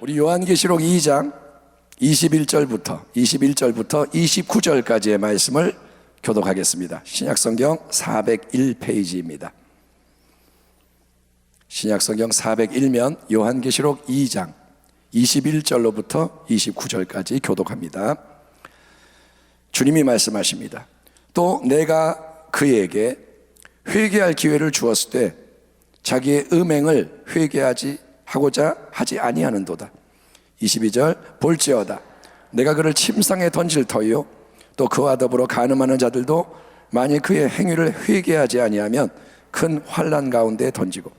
우리 요한계시록 2장 21절부터 29절까지의 말씀을 교독하겠습니다. 신약성경 401페이지입니다. 신약성경 401면 요한계시록 2장 21절로부터 29절까지 교독합니다. 주님이 말씀하십니다. 또 내가 그에게 회개할 기회를 주었을 때 자기의 음행을 회개하고자 하지 아니하는도다. 22절 볼지어다 내가 그를 침상에 던질 터이요 또 그와 더불어 간음하는 자들도 만일 그의 행위를 회개하지 아니하면 큰 환난 가운데 던지고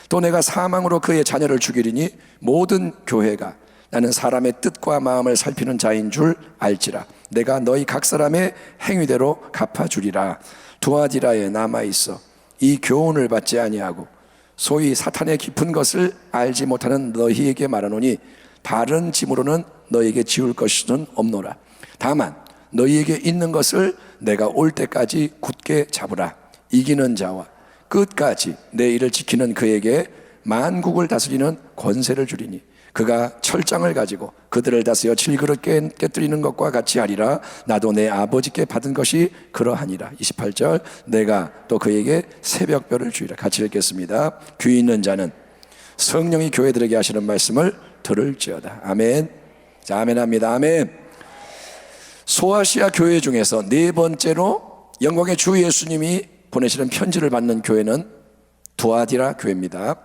또 내가 사망으로 그의 자녀를 죽이리니 모든 교회가 나는 사람의 뜻과 마음을 살피는 자인 줄 알지라. 내가 너희 각 사람의 행위대로 갚아주리라. 두아디라에 남아있어 이 교훈을 받지 아니하고 소위 사탄의 깊은 것을 알지 못하는 너희에게 말하노니 다른 짐으로는 너희에게 지울 것은 없노라. 다만 너희에게 있는 것을 내가 올 때까지 굳게 잡으라. 이기는 자와 끝까지 내 일을 지키는 그에게 만국을 다스리는 권세를 주리니 그가 철장을 가지고 그들을 다스려 질그릇 깨뜨리는 것과 같이 하리라. 나도 내 아버지께 받은 것이 그러하니라. 28절 내가 또 그에게 새벽별을 주리라. 같이 읽겠습니다. 귀 있는 자는 성령이 교회들에게 하시는 말씀을 들을지어다. 아멘. 자, 아멘 합니다. 아멘. 소아시아 교회 중에서 네 번째로 영광의 주 예수님이 보내시는 편지를 받는 교회는 두아디라 교회입니다.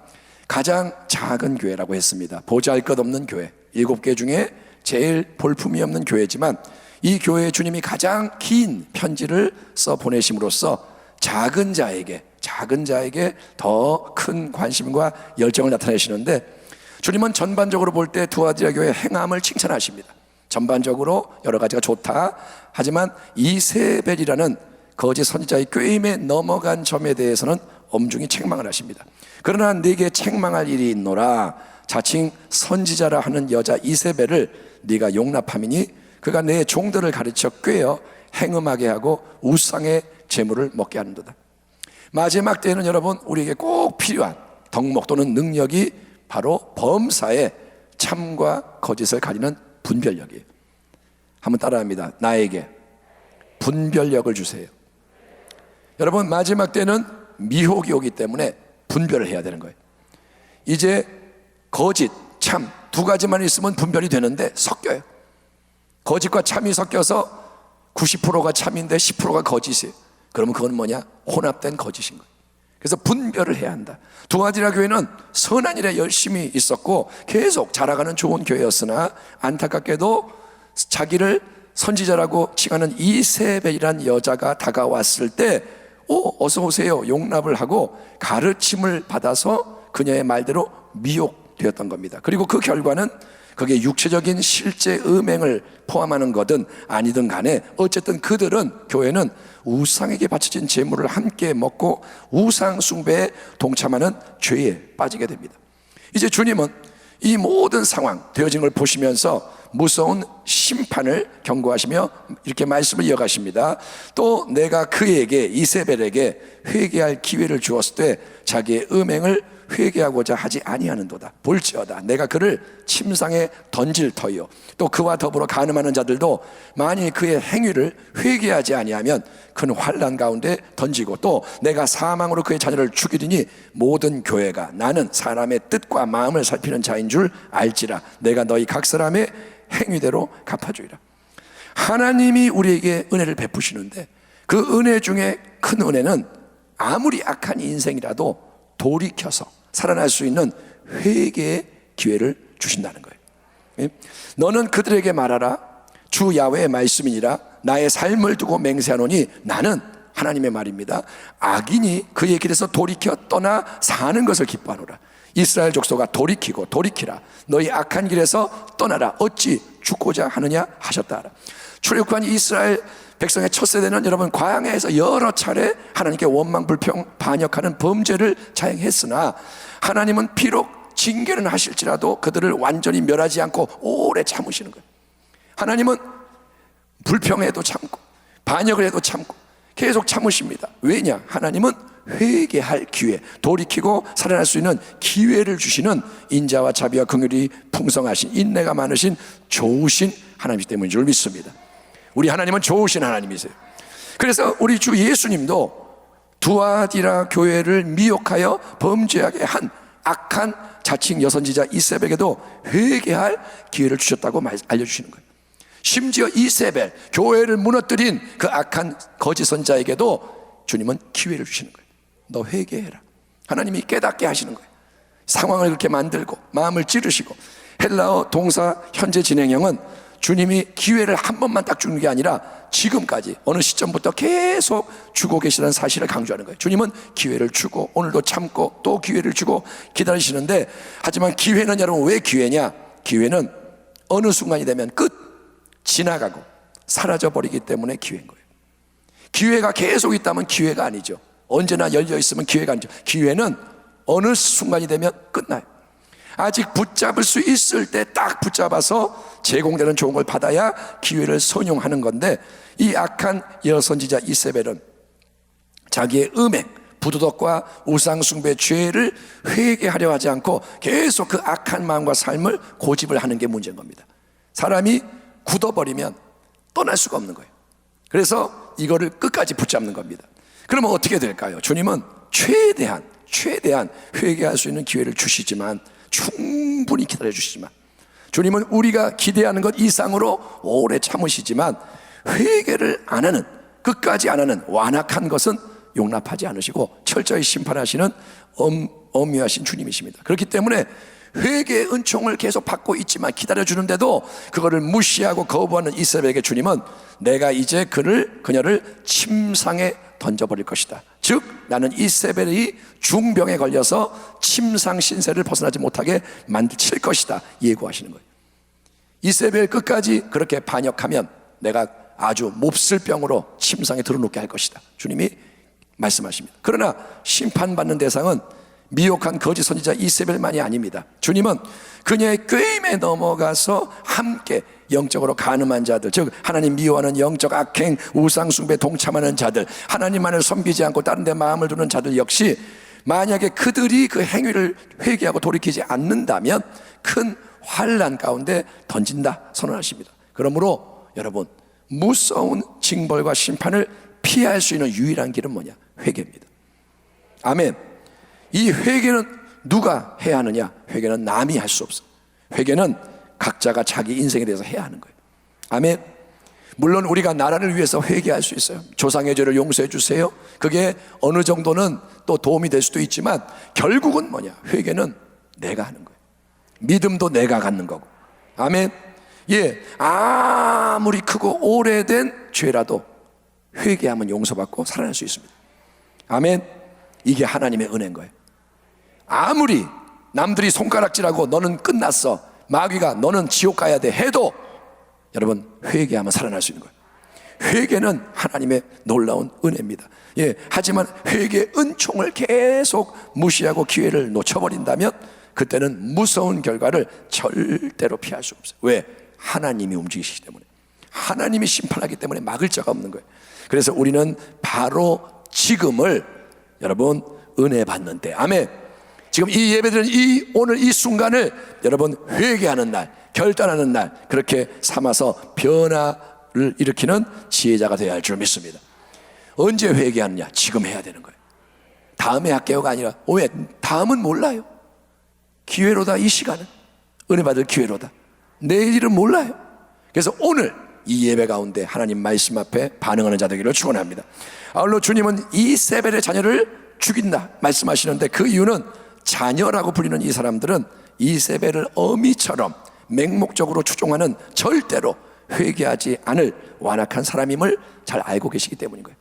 가장 작은 교회라고 했습니다. 보잘것없는 교회, 7개 중에 제일 볼품이 없는 교회지만 이 교회에 주님이 가장 긴 편지를 써 보내심으로써 작은 자에게 더 큰 관심과 열정을 나타내시는데, 주님은 전반적으로 볼 때 두아디라 교회의 행함을 칭찬하십니다. 전반적으로 여러 가지가 좋다. 하지만 이세벨이라는 거짓 선지자의 꾀임에 넘어간 점에 대해서는 엄중히 책망을 하십니다. 그러나 네게 책망할 일이 있노라. 자칭 선지자라 하는 여자 이세벨을 네가 용납함이니 그가 내 종들을 가르쳐 꾀어 행음하게 하고 우상의 재물을 먹게 하는도다. 마지막 때에는 여러분, 우리에게 꼭 필요한 덕목 또는 능력이 바로 범사에 참과 거짓을 가리는 분별력이에요. 한번 따라합니다. 나에게 분별력을 주세요. 여러분, 마지막 때는 미혹이 오기 때문에 분별을 해야 되는 거예요. 이제 거짓, 참 두 가지만 있으면 분별이 되는데 섞여요. 거짓과 참이 섞여서 90%가 참인데 10%가 거짓이에요. 그러면 그건 뭐냐? 혼합된 거짓인 거예요. 그래서 분별을 해야 한다. 두아디라 교회는 선한 일에 열심히 있었고 계속 자라가는 좋은 교회였으나 안타깝게도 자기를 선지자라고 칭하는 이세벨이란 여자가 다가왔을 때 어서 오세요 용납을 하고 가르침을 받아서 그녀의 말대로 미혹되었던 겁니다. 그리고 그 결과는 그게 육체적인 실제 음행을 포함하는 거든 아니든 간에 어쨌든 그들은, 교회는 우상에게 바쳐진 재물을 함께 먹고 우상 숭배에 동참하는 죄에 빠지게 됩니다. 이제 주님은 이 모든 상황 되어진 걸 보시면서 무서운 심판을 경고하시며 이렇게 말씀을 이어가십니다. 또 내가 그에게, 이세벨에게 회개할 기회를 주었을 때 자기의 음행을 회개하고자 하지 아니하는도다. 볼지어다 내가 그를 침상에 던질 터이요 또 그와 더불어 간음하는 자들도 만일 그의 행위를 회개하지 아니하면 큰 환난 가운데 던지고 또 내가 사망으로 그의 자녀를 죽이리니 모든 교회가 나는 사람의 뜻과 마음을 살피는 자인 줄 알지라. 내가 너희 각 사람의 행위대로 갚아주리라. 하나님이 우리에게 은혜를 베푸시는데 그 은혜 중에 큰 은혜는 아무리 악한 인생이라도 돌이켜서 살아날 수 있는 회개의 기회를 주신다는 거예요. 너는 그들에게 말하라. 주 야훼의 말씀이니라. 나의 삶을 두고 맹세하노니 나는, 하나님의 말입니다, 악인이 그의 길에서 돌이켜 떠나 사는 것을 기뻐하노라. 이스라엘 족속아 돌이키라. 너희 악한 길에서 떠나라. 어찌 죽고자 하느냐 하셨다. 출애굽한 이스라엘 백성의 첫 세대는 여러분 광야에서 여러 차례 하나님께 원망 불평 반역하는 범죄를 자행했으나 하나님은 비록 징계는 하실지라도 그들을 완전히 멸하지 않고 오래 참으시는 거예요. 하나님은 불평해도 참고 반역을 해도 참고 계속 참으십니다. 왜냐? 하나님은 회개할 기회, 돌이키고 살아날 수 있는 기회를 주시는 인자와 자비와 긍휼이 풍성하신, 인내가 많으신 좋으신 하나님 때문인 줄 믿습니다. 우리 하나님은 좋으신 하나님이세요. 그래서 우리 주 예수님도 두아디라 교회를 미혹하여 범죄하게 한 악한 자칭 여선지자 이세벨에게도 회개할 기회를 주셨다고 알려주시는 거예요. 심지어 이세벨, 교회를 무너뜨린 그 악한 거짓 선자에게도 주님은 기회를 주시는 거예요. 너 회개해라. 하나님이 깨닫게 하시는 거예요. 상황을 그렇게 만들고 마음을 찌르시고, 헬라어 동사 현재 진행형은 주님이 기회를 한 번만 딱 주는 게 아니라 지금까지 어느 시점부터 계속 주고 계시다는 사실을 강조하는 거예요. 주님은 기회를 주고 오늘도 참고 또 기회를 주고 기다리시는데, 하지만 기회는 여러분 왜 기회냐? 기회는 어느 순간이 되면 끝, 지나가고 사라져버리기 때문에 기회인 거예요. 기회가 계속 있다면 기회가 아니죠. 언제나 열려 있으면 기회가 아니죠. 기회는 어느 순간이 되면 끝나요. 아직 붙잡을 수 있을 때 딱 붙잡아서 제공되는 좋은 걸 받아야 기회를 선용하는 건데, 이 악한 여선지자 이세벨은 자기의 음행, 부도덕과 우상숭배 죄를 회개하려 하지 않고 계속 그 악한 마음과 삶을 고집을 하는 게 문제인 겁니다. 사람이 굳어버리면 떠날 수가 없는 거예요. 그래서 이거를 끝까지 붙잡는 겁니다. 그러면 어떻게 될까요? 주님은 최대한 회개할 수 있는 기회를 주시지만, 충분히 기다려 주시지만, 주님은 우리가 기대하는 것 이상으로 오래 참으시지만, 회개를 안 하는, 끝까지 안 하는 완악한 것은 용납하지 않으시고 철저히 심판하시는 엄미하신 주님이십니다. 그렇기 때문에 회개의 은총을 계속 받고 있지만 기다려주는데도 그거를 무시하고 거부하는 이세벨에게 주님은 내가 이제 그녀를 침상에 던져버릴 것이다. 즉 나는 이세벨이 중병에 걸려서 침상 신세를 벗어나지 못하게 만들 것이다 예고하시는 거예요. 이세벨 끝까지 그렇게 반역하면 내가 아주 몹쓸 병으로 침상에 들어놓게 할 것이다, 주님이 말씀하십니다. 그러나 심판받는 대상은 미혹한 거짓 선지자 이세벨만이 아닙니다. 주님은 그녀의 꾀임에 넘어가서 함께 영적으로 간음한 자들, 즉 하나님 미워하는 영적 악행, 우상숭배 동참하는 자들, 하나님만을 섬기지 않고 다른 데 마음을 두는 자들 역시 만약에 그들이 그 행위를 회개하고 돌이키지 않는다면 큰 환난 가운데 던진다 선언하십니다. 그러므로 여러분, 무서운 징벌과 심판을 피할 수 있는 유일한 길은 뭐냐? 회개입니다. 아멘. 이 회개는 누가 해야 하느냐? 회개는 남이 할 수 없어. 회개는 각자가 자기 인생에 대해서 해야 하는 거예요. 아멘. 물론 우리가 나라를 위해서 회개할 수 있어요. 조상의 죄를 용서해 주세요. 그게 어느 정도는 또 도움이 될 수도 있지만 결국은 뭐냐? 회개는 내가 하는 거예요. 믿음도 내가 갖는 거고. 아멘. 예, 아무리 크고 오래된 죄라도 회개하면 용서받고 살아날 수 있습니다. 아멘. 이게 하나님의 은혜인 거예요. 아무리 남들이 손가락질하고 너는 끝났어, 마귀가 너는 지옥 가야 돼 해도 여러분 회개하면 살아날 수 있는 거예요. 회개는 하나님의 놀라운 은혜입니다. 예, 하지만 회개의 은총을 계속 무시하고 기회를 놓쳐버린다면 그때는 무서운 결과를 절대로 피할 수 없어요. 왜? 하나님이 움직이시기 때문에, 하나님이 심판하기 때문에 막을 자가 없는 거예요. 그래서 우리는 바로 지금을 여러분 은혜 받는 때, 아멘. 지금 이 예배드리는 오늘 이 순간을 여러분 회개하는 날, 결단하는 날 그렇게 삼아서 변화를 일으키는 지혜자가 되어야 할 줄 믿습니다. 언제 회개하느냐? 지금 해야 되는 거예요. 다음에 할게요가 아니라, 왜? 다음은 몰라요. 기회로다. 이 시간은 은혜 받을 기회로다. 내일 일은 몰라요. 그래서 오늘 이 예배 가운데 하나님 말씀 앞에 반응하는 자 되기를 축원합니다. 아울러 주님은 이세벨의 자녀를 죽인다 말씀하시는데, 그 이유는 자녀라고 불리는 이 사람들은 이세벨을 어미처럼 맹목적으로 추종하는 절대로 회개하지 않을 완악한 사람임을 잘 알고 계시기 때문인 거예요.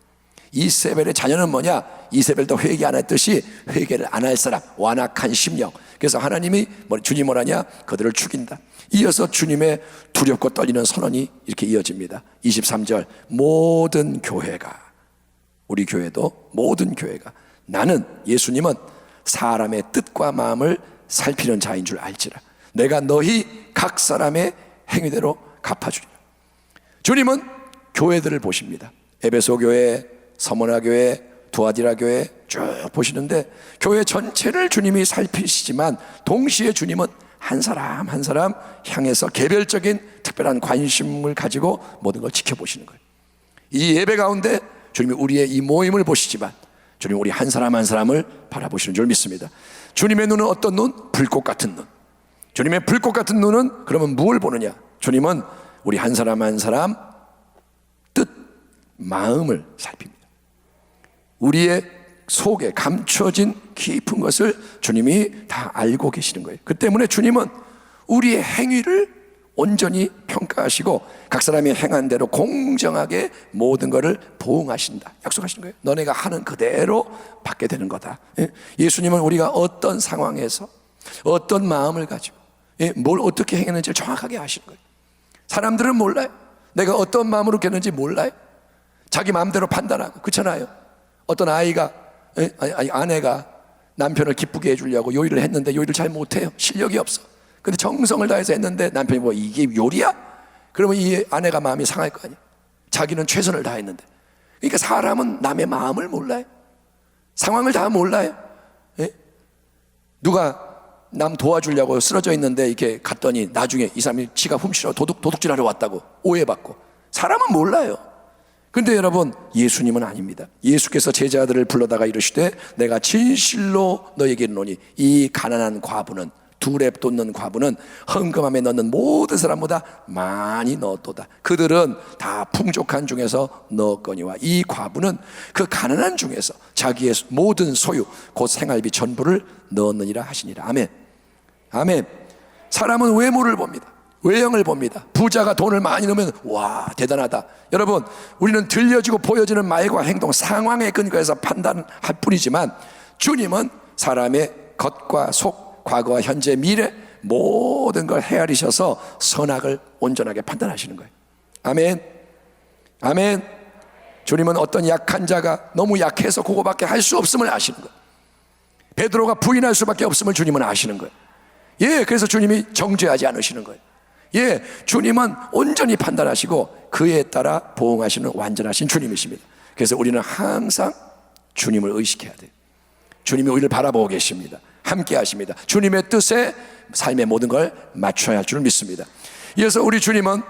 이세벨의 자녀는 뭐냐? 이세벨도 회개 안 했듯이 회개를 안 할 사람, 완악한 심령. 그래서 하나님이 주님 뭐라냐? 그들을 죽인다. 이어서 주님의 두렵고 떨리는 선언이 이렇게 이어집니다. 23절, 모든 교회가, 우리 교회도 모든 교회가, 나는 예수님은 사람의 뜻과 마음을 살피는 자인 줄 알지라. 내가 너희 각 사람의 행위대로 갚아주리라. 주님은 교회들을 보십니다. 에베소 교회, 서머나 교회, 두아디라 교회, 쭉 보시는데 교회 전체를 주님이 살피시지만 동시에 주님은 한 사람 한 사람 향해서 개별적인 특별한 관심을 가지고 모든 걸 지켜보시는 거예요. 이 예배 가운데 주님이 우리의 이 모임을 보시지만 주님이 우리 한 사람 한 사람을 바라보시는 줄 믿습니다. 주님의 눈은 어떤 눈? 불꽃 같은 눈. 주님의 불꽃 같은 눈은 그러면 무엇을 보느냐? 주님은 우리 한 사람 한 사람 뜻, 마음을 살핍니다. 우리의 속에 감춰진 깊은 것을 주님이 다 알고 계시는 거예요. 그 때문에 주님은 우리의 행위를 온전히 평가하시고 각 사람이 행한 대로 공정하게 모든 것을 보응하신다 약속하시는 거예요. 너네가 하는 그대로 받게 되는 거다. 예수님은 우리가 어떤 상황에서 어떤 마음을 가지고 뭘 어떻게 행했는지를 정확하게 아시는 거예요. 사람들은 몰라요. 내가 어떤 마음으로 했는지 몰라요. 자기 마음대로 판단하고. 그렇잖아요. 어떤 아이가 아내가 남편을 기쁘게 해주려고 요리를 했는데 요리를 잘 못해요. 실력이 없어. 근데 정성을 다해서 했는데 남편이 뭐 이게 요리야? 그러면 이 아내가 마음이 상할 거 아니야. 자기는 최선을 다했는데. 그러니까 사람은 남의 마음을 몰라요. 상황을 다 몰라요. 누가 남 도와주려고 쓰러져 있는데 이렇게 갔더니 나중에 이 사람이 지가 훔치러 도둑질하러 왔다고 오해받고. 사람은 몰라요. 근데 여러분, 예수님은 아닙니다. 예수께서 제자들을 불러다가 이르시되 내가 진실로 너에게 이르노니 이 가난한 과부는 두렙 돋는 과부는 헌금함에 넣는 모든 사람보다 많이 넣었도다. 그들은 다 풍족한 중에서 넣었거니와 이 과부는 그 가난한 중에서 자기의 모든 소유 곧 생활비 전부를 넣었느니라 하시니라. 아멘. 아멘. 사람은 외모를 봅니다. 외형을 봅니다. 부자가 돈을 많이 넣으면 와 대단하다. 여러분, 우리는 들려지고 보여지는 말과 행동, 상황에 근거해서 판단할 뿐이지만 주님은 사람의 겉과 속, 과거와 현재, 미래 모든 걸 헤아리셔서 선악을 온전하게 판단하시는 거예요. 아멘. 아멘. 주님은 어떤 약한 자가 너무 약해서 그거밖에 할 수 없음을 아시는 거예요. 베드로가 부인할 수밖에 없음을 주님은 아시는 거예요. 예, 그래서 주님이 정죄하지 않으시는 거예요. 예, 주님은 온전히 판단하시고 그에 따라 보응하시는 완전하신 주님이십니다. 그래서 우리는 항상 주님을 의식해야 돼요. 주님이 우리를 바라보고 계십니다. 함께 하십니다. 주님의 뜻에 삶의 모든 걸 맞춰야 할 줄 믿습니다. 이어서 우리 주님은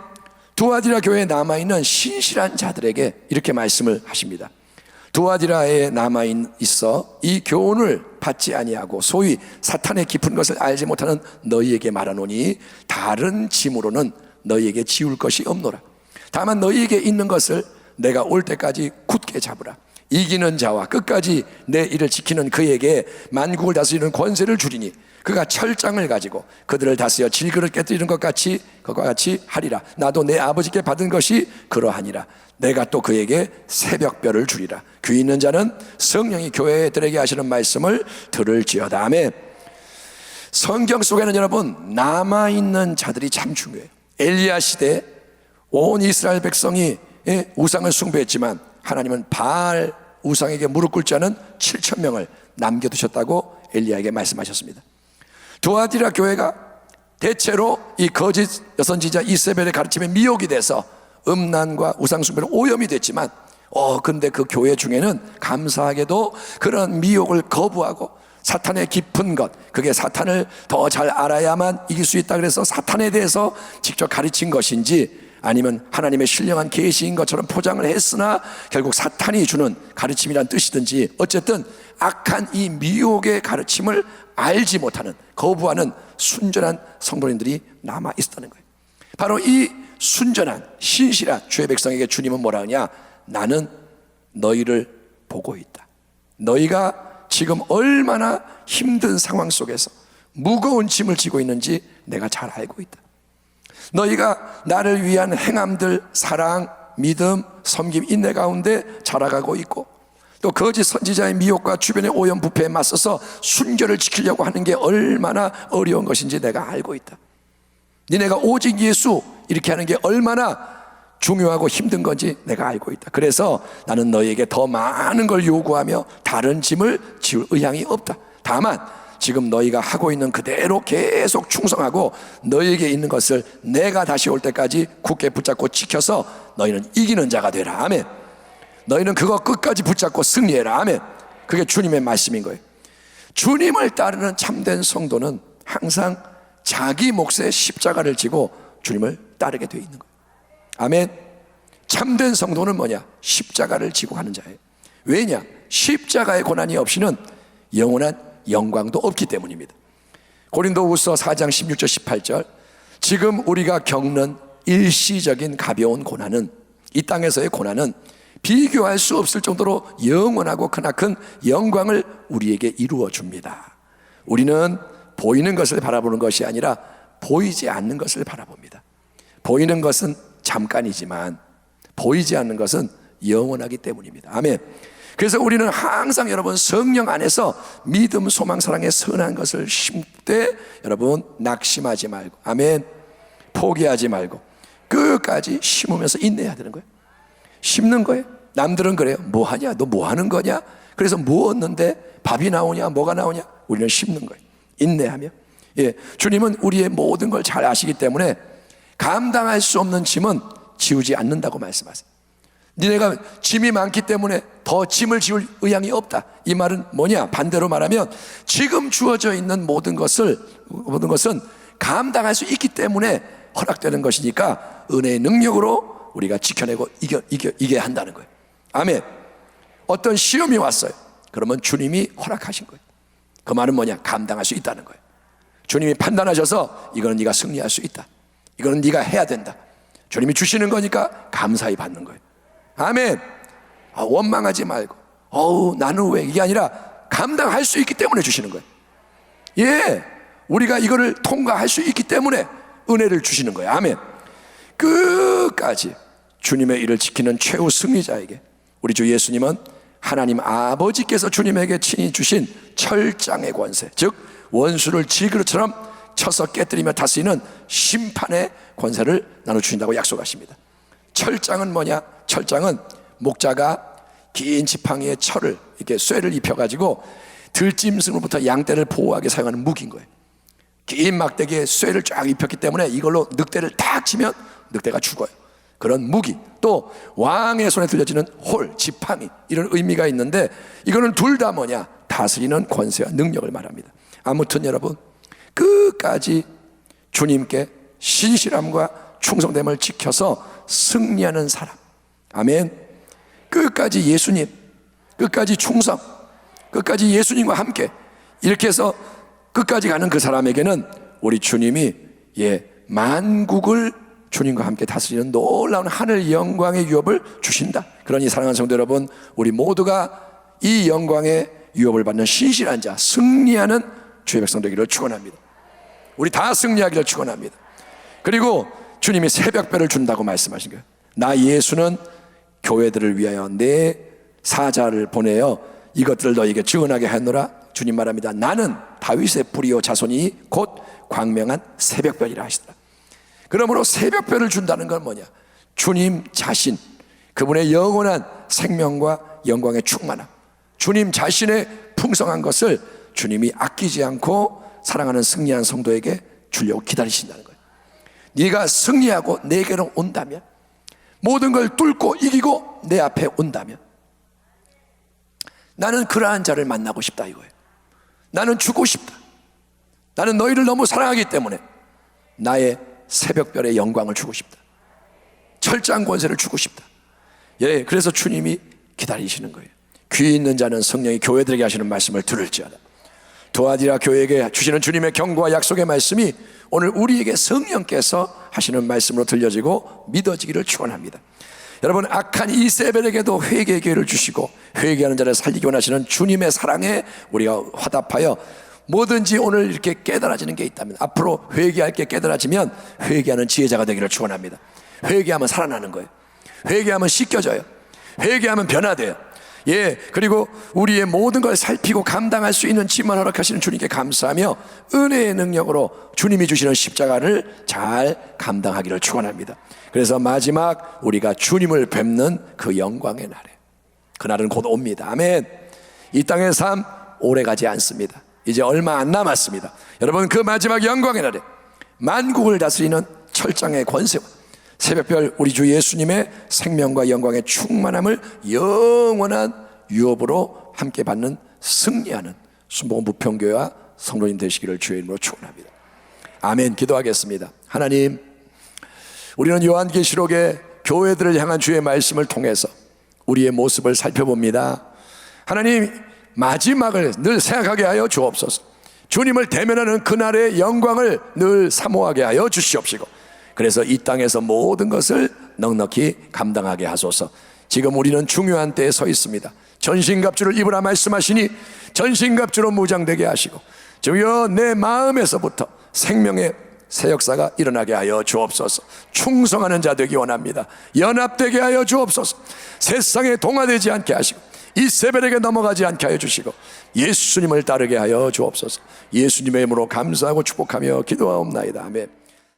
두아디라 교회에 남아있는 신실한 자들에게 이렇게 말씀을 하십니다. 두아디라에 남아있어 이 교훈을 받지 아니하고 소위 사탄의 깊은 것을 알지 못하는 너희에게 말하노니 다른 짐으로는 너희에게 지울 것이 없노라. 다만 너희에게 있는 것을 내가 올 때까지 굳게 잡으라. 이기는 자와 끝까지 내 일을 지키는 그에게 만국을 다스리는 권세를 주리니 그가 철장을 가지고 그들을 다스려 질그릇 깨뜨리는 그것과 같이 하리라. 나도 내 아버지께 받은 것이 그러하니라. 내가 또 그에게 새벽별을 주리라. 귀 있는 자는 성령이 교회들에게 하시는 말씀을 들을지어다. 아멘. 성경 속에는 여러분 남아있는 자들이 참 중요해요. 엘리야 시대 온 이스라엘 백성이 우상을 숭배했지만 하나님은 바알 우상에게 무릎 꿇지 않은 7,000명을 남겨두셨다고 엘리야에게 말씀하셨습니다. 두아디라 교회가 대체로 이 거짓 여선지자 이세벨의 가르침에 미혹이 돼서 음란과 우상 숭배로 오염이 됐지만 근데 그 교회 중에는 감사하게도 그런 미혹을 거부하고 사탄의 깊은 것, 그게 사탄을 더 잘 알아야만 이길 수 있다 그래서 사탄에 대해서 직접 가르친 것인지 아니면 하나님의 신령한 계시인 것처럼 포장을 했으나 결국 사탄이 주는 가르침이란 뜻이든지 어쨌든 악한 이 미혹의 가르침을 알지 못하는, 거부하는 순전한 성도님들이 남아 있었다는 거예요. 바로 이 순전한 신실한 주의 백성에게 주님은 뭐라 하냐? 나는 너희를 보고 있다. 너희가 지금 얼마나 힘든 상황 속에서 무거운 짐을 지고 있는지 내가 잘 알고 있다. 너희가 나를 위한 행함들, 사랑, 믿음, 섬김, 인내 가운데 자라가고 있고 또 거짓 선지자의 미혹과 주변의 오염 부패에 맞서서 순결을 지키려고 하는 게 얼마나 어려운 것인지 내가 알고 있다. 니네가 오직 예수 이렇게 하는 게 얼마나 중요하고 힘든 건지 내가 알고 있다. 그래서 나는 너희에게 더 많은 걸 요구하며 다른 짐을 지울 의향이 없다. 다만 지금 너희가 하고 있는 그대로 계속 충성하고 너희에게 있는 것을 내가 다시 올 때까지 굳게 붙잡고 지켜서 너희는 이기는 자가 되라. 아멘. 너희는 그거 끝까지 붙잡고 승리해라. 아멘. 그게 주님의 말씀인 거예요. 주님을 따르는 참된 성도는 항상 자기 몫의 십자가를 지고 주님을 따르게 되어 있는 거예요. 아멘. 참된 성도는 뭐냐? 십자가를 지고 가는 자예요. 왜냐? 십자가의 고난이 없이는 영원한 영광도 없기 때문입니다. 고린도후서 4장 16절 18절, 지금 우리가 겪는 일시적인 가벼운 고난은, 이 땅에서의 고난은 비교할 수 없을 정도로 영원하고 크나큰 영광을 우리에게 이루어 줍니다. 우리는 보이는 것을 바라보는 것이 아니라 보이지 않는 것을 바라봅니다. 보이는 것은 잠깐이지만 보이지 않는 것은 영원하기 때문입니다. 아멘. 그래서 우리는 항상 여러분 성령 안에서 믿음, 소망, 사랑의 선한 것을 심되 여러분 낙심하지 말고, 아멘, 포기하지 말고 끝까지 심으면서 인내해야 되는 거예요. 심는 거예요. 남들은 그래요. 뭐 하냐? 너 뭐 하는 거냐? 그래서 뭐 얻는데 밥이 나오냐? 뭐가 나오냐? 우리는 심는 거예요. 인내하며. 예, 주님은 우리의 모든 걸 잘 아시기 때문에 감당할 수 없는 짐은 지우지 않는다고 말씀하세요. 니네가 짐이 많기 때문에 더 짐을 지울 의향이 없다. 이 말은 뭐냐? 반대로 말하면 지금 주어져 있는 모든 것은 감당할 수 있기 때문에 허락되는 것이니까 은혜의 능력으로 우리가 지켜내고 이겨야 한다는 거예요. 아멘. 어떤 시험이 왔어요. 그러면 주님이 허락하신 거예요. 그 말은 뭐냐? 감당할 수 있다는 거예요. 주님이 판단하셔서 이거는 네가 승리할 수 있다, 이거는 네가 해야 된다. 주님이 주시는 거니까 감사히 받는 거예요. 아멘. 원망하지 말고 나는 왜, 이게 아니라 감당할 수 있기 때문에 주시는 거예요. 예, 우리가 이거를 통과할 수 있기 때문에 은혜를 주시는 거예요. 아멘. 끝까지 주님의 일을 지키는 최후 승리자에게 우리 주 예수님은 하나님 아버지께서 주님에게 친히 주신 철장의 권세, 즉 원수를 질그릇처럼 쳐서 깨뜨리며 다스리는 심판의 권세를 나눠주신다고 약속하십니다. 철장은 뭐냐? 철장은 목자가 긴 지팡이에 철을, 이렇게 쇠를 입혀가지고 들짐승으로부터 양떼를 보호하게 사용하는 무기인 거예요. 긴 막대기에 쇠를 쫙 입혔기 때문에 이걸로 늑대를 탁 치면 늑대가 죽어요. 그런 무기. 또 왕의 손에 들려지는 홀, 지팡이, 이런 의미가 있는데 이거는 둘 다 뭐냐? 다스리는 권세와 능력을 말합니다. 아무튼 여러분, 끝까지 주님께 신실함과 충성됨을 지켜서 승리하는 사람, 아멘. 끝까지 예수님, 끝까지 충성, 끝까지 예수님과 함께 이렇게 해서 끝까지 가는 그 사람에게는 우리 주님이 만국을 주님과 함께 다스리는 놀라운 하늘 영광의 유업을 주신다. 그러니 사랑하는 성도 여러분, 우리 모두가 이 영광의 유업을 받는 신실한 자, 승리하는 주의 백성 되기를 축원합니다. 우리 다 승리하기를 축원합니다. 그리고 주님이 새벽별을 준다고 말씀하신 거예요. 나 예수는 교회들을 위하여 내 사자를 보내어 이것들을 너희에게 증언하게 하노라. 주님 말합니다. 나는 다윗의 뿌리요 자손이 곧 광명한 새벽별이라 하시더라. 그러므로 새벽별을 준다는 건 뭐냐? 주님 자신, 그분의 영원한 생명과 영광의 충만함, 주님 자신의 풍성한 것을 주님이 아끼지 않고 사랑하는 승리한 성도에게 주려고 기다리신다는 거예요. 네가 승리하고 내게로 온다면, 모든 걸 뚫고 이기고 내 앞에 온다면, 나는 그러한 자를 만나고 싶다 이거예요. 나는 주고 싶다. 나는 너희를 너무 사랑하기 때문에 나의 새벽별의 영광을 주고 싶다. 철장 권세를 주고 싶다. 예, 그래서 주님이 기다리시는 거예요. 귀 있는 자는 성령이 교회들에게 하시는 말씀을 들을지어다. 도아디라 교회에게 주시는 주님의 경고와 약속의 말씀이 오늘 우리에게 성령께서 하시는 말씀으로 들려지고 믿어지기를 축원합니다. 여러분, 악한 이세벨에게도 회개의 기회를 주시고 회개하는 자를 살리기 원하시는 주님의 사랑에 우리가 화답하여 뭐든지 오늘 이렇게 깨달아지는 게 있다면, 앞으로 회개할 게 깨달아지면 회개하는 지혜자가 되기를 축원합니다. 회개하면 살아나는 거예요. 회개하면 씻겨져요. 회개하면 변화돼요. 예, 그리고 우리의 모든 걸 살피고 감당할 수 있는 짐만 허락하시는 주님께 감사하며 은혜의 능력으로 주님이 주시는 십자가를 잘 감당하기를 축원합니다. 그래서 마지막 우리가 주님을 뵙는 그 영광의 날에, 그날은 곧 옵니다. 아멘. 이 땅의 삶 오래 가지 않습니다. 이제 얼마 안 남았습니다. 여러분, 그 마지막 영광의 날에 만국을 다스리는 철장의 권세와 새벽별 우리 주 예수님의 생명과 영광의 충만함을 영원한 유업으로 함께 받는 승리하는 순복음 부평교회와 성도님 되시기를 주의 이름으로 축원합니다. 아멘. 기도하겠습니다. 하나님, 우리는 요한계시록의 교회들을 향한 주의 말씀을 통해서 우리의 모습을 살펴봅니다. 하나님, 마지막을 늘 생각하게 하여 주옵소서. 주님을 대면하는 그날의 영광을 늘 사모하게 하여 주시옵시고, 그래서 이 땅에서 모든 것을 넉넉히 감당하게 하소서. 지금 우리는 중요한 때에 서 있습니다. 전신갑주를 입으라 말씀하시니 전신갑주로 무장되게 하시고, 주여 내 마음에서부터 생명의 새 역사가 일어나게 하여 주옵소서. 충성하는 자 되기 원합니다. 연합되게 하여 주옵소서. 세상에 동화되지 않게 하시고 이세벨에게 넘어가지 않게 하여 주시고 예수님을 따르게 하여 주옵소서. 예수님의 이름으로 감사하고 축복하며 기도하옵나이다. 아멘.